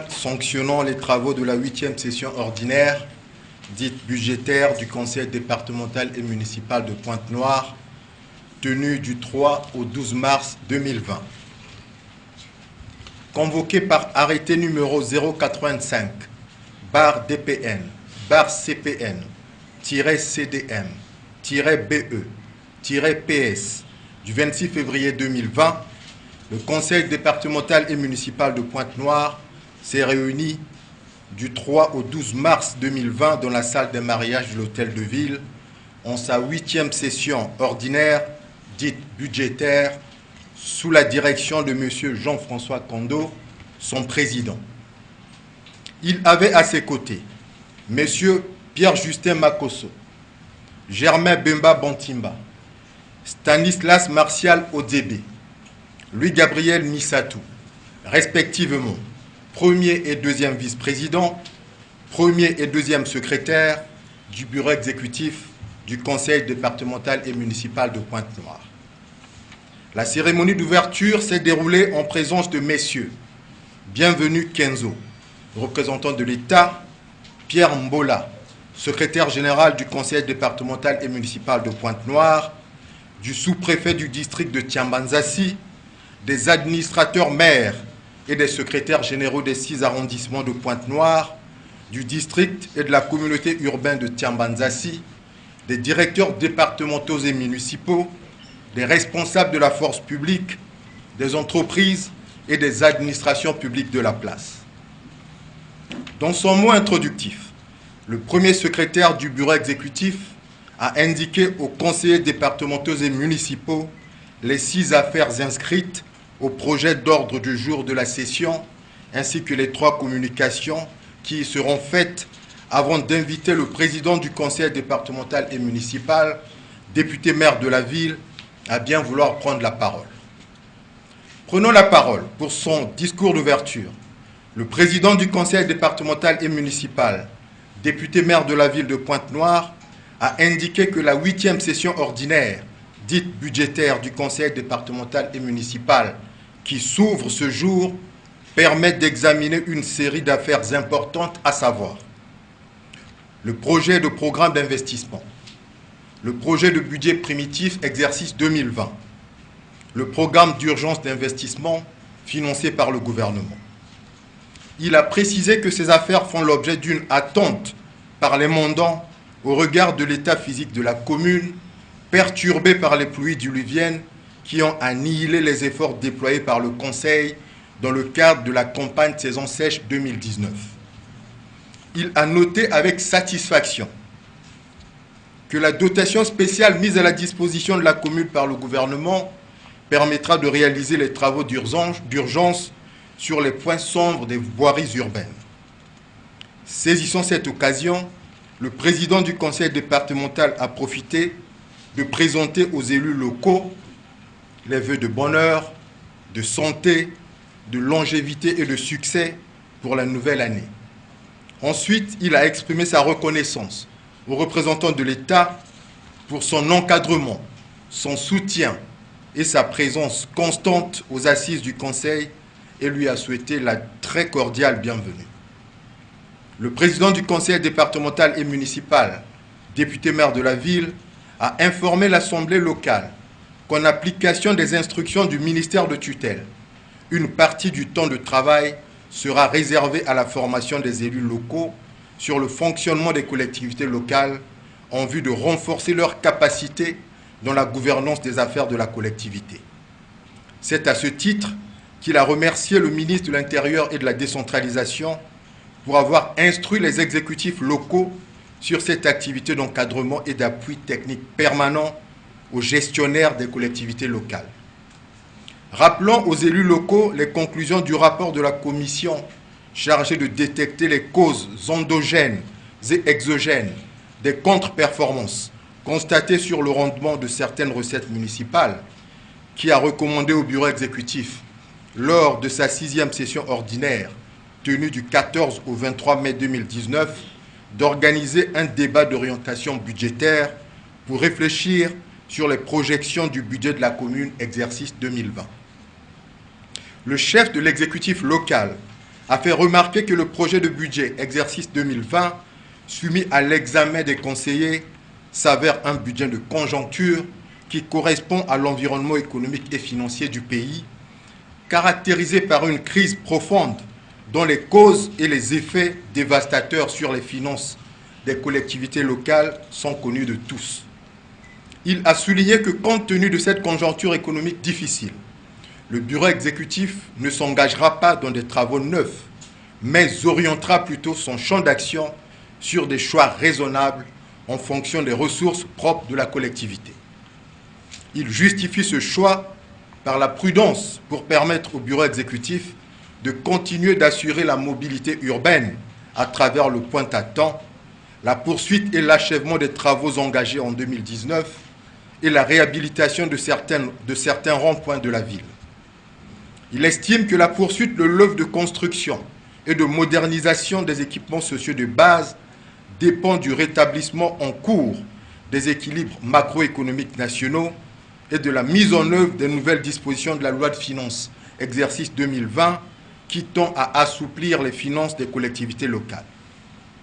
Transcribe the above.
Sanctionnant les travaux de la 8e session ordinaire, dite budgétaire du Conseil départemental et municipal de Pointe-Noire, tenue du 3 au 12 mars 2020. Convoqué par arrêté numéro 085, barre DPN, barre CPN, CDM, BE, PS, du 26 février 2020, le Conseil départemental et municipal de Pointe-Noire s'est réuni du 3 au 12 mars 2020 dans la salle des mariages de l'Hôtel de Ville en sa 8e session ordinaire, dite budgétaire, sous la direction de M. Jean-François Kondo, son président. Il avait à ses côtés M. Pierre-Justin Makosso, Germain Bemba Bantimba, Stanislas Martial Odzébé, Louis-Gabriel Missatou, respectivement premier et deuxième vice-président, premier et deuxième secrétaire du bureau exécutif du Conseil départemental et municipal de Pointe-Noire. La cérémonie d'ouverture s'est déroulée en présence de messieurs Bienvenu Kenzo, représentant de l'État, Pierre Mbola, secrétaire général du Conseil départemental et municipal de Pointe-Noire, du sous-préfet du district de Tiambanzassi, des administrateurs maires et des secrétaires généraux des 6 arrondissements de Pointe-Noire, du district et de la communauté urbaine de Tiambanzassi, des directeurs départementaux et municipaux, des responsables de la force publique, des entreprises et des administrations publiques de la place. Dans son mot introductif, le premier secrétaire du bureau exécutif a indiqué aux conseillers départementaux et municipaux les 6 affaires inscrites au projet d'ordre du jour de la session, ainsi que les 3 communications qui y seront faites avant d'inviter le président du conseil départemental et municipal, député maire de la ville, à bien vouloir prendre la parole. Prenons la parole pour son discours d'ouverture. Le président du conseil départemental et municipal, député maire de la ville de Pointe-Noire, a indiqué que la 8e session ordinaire, dite budgétaire du conseil départemental et municipal, qui s'ouvre ce jour, permet d'examiner une série d'affaires importantes, à savoir le projet de programme d'investissement, le projet de budget primitif exercice 2020, le programme d'urgence d'investissement financé par le gouvernement. Il a précisé que ces affaires font l'objet d'une attente par les mandants au regard de l'état physique de la commune, perturbé par les pluies diluviennes qui ont annihilé les efforts déployés par le Conseil dans le cadre de la campagne saison sèche 2019. Il a noté avec satisfaction que la dotation spéciale mise à la disposition de la commune par le gouvernement permettra de réaliser les travaux d'urgence sur les points sombres des voiries urbaines. Saisissant cette occasion, le président du conseil départemental a profité de présenter aux élus locaux les vœux de bonheur, de santé, de longévité et de succès pour la nouvelle année. Ensuite, il a exprimé sa reconnaissance aux représentants de l'État pour son encadrement, son soutien et sa présence constante aux assises du Conseil et lui a souhaité la très cordiale bienvenue. Le président du Conseil départemental et municipal, député maire de la ville, a informé l'Assemblée locale qu'en application des instructions du ministère de tutelle, une partie du temps de travail sera réservée à la formation des élus locaux sur le fonctionnement des collectivités locales en vue de renforcer leur capacité dans la gouvernance des affaires de la collectivité. C'est à ce titre qu'il a remercié le ministre de l'Intérieur et de la décentralisation pour avoir instruit les exécutifs locaux sur cette activité d'encadrement et d'appui technique permanent aux gestionnaires des collectivités locales. Rappelons aux élus locaux les conclusions du rapport de la commission chargée de détecter les causes endogènes et exogènes des contre-performances constatées sur le rendement de certaines recettes municipales, qui a recommandé au bureau exécutif, lors de sa 6e session ordinaire, tenue du 14 au 23 mai 2019, d'organiser un débat d'orientation budgétaire pour réfléchir sur les projections du budget de la commune exercice 2020. Le chef de l'exécutif local a fait remarquer que le projet de budget exercice 2020, soumis à l'examen des conseillers, s'avère un budget de conjoncture qui correspond à l'environnement économique et financier du pays, caractérisé par une crise profonde dont les causes et les effets dévastateurs sur les finances des collectivités locales sont connus de tous. Il a souligné que compte tenu de cette conjoncture économique difficile, le bureau exécutif ne s'engagera pas dans des travaux neufs, mais orientera plutôt son champ d'action sur des choix raisonnables en fonction des ressources propres de la collectivité. Il justifie ce choix par la prudence pour permettre au bureau exécutif de continuer d'assurer la mobilité urbaine à travers le Pointe-à-Temps, la poursuite et l'achèvement des travaux engagés en 2019 et la réhabilitation de certains ronds-points de la ville. Il estime que la poursuite de l'œuvre de construction et de modernisation des équipements sociaux de base dépend du rétablissement en cours des équilibres macroéconomiques nationaux et de la mise en œuvre des nouvelles dispositions de la loi de finances exercice 2020 qui tend à assouplir les finances des collectivités locales.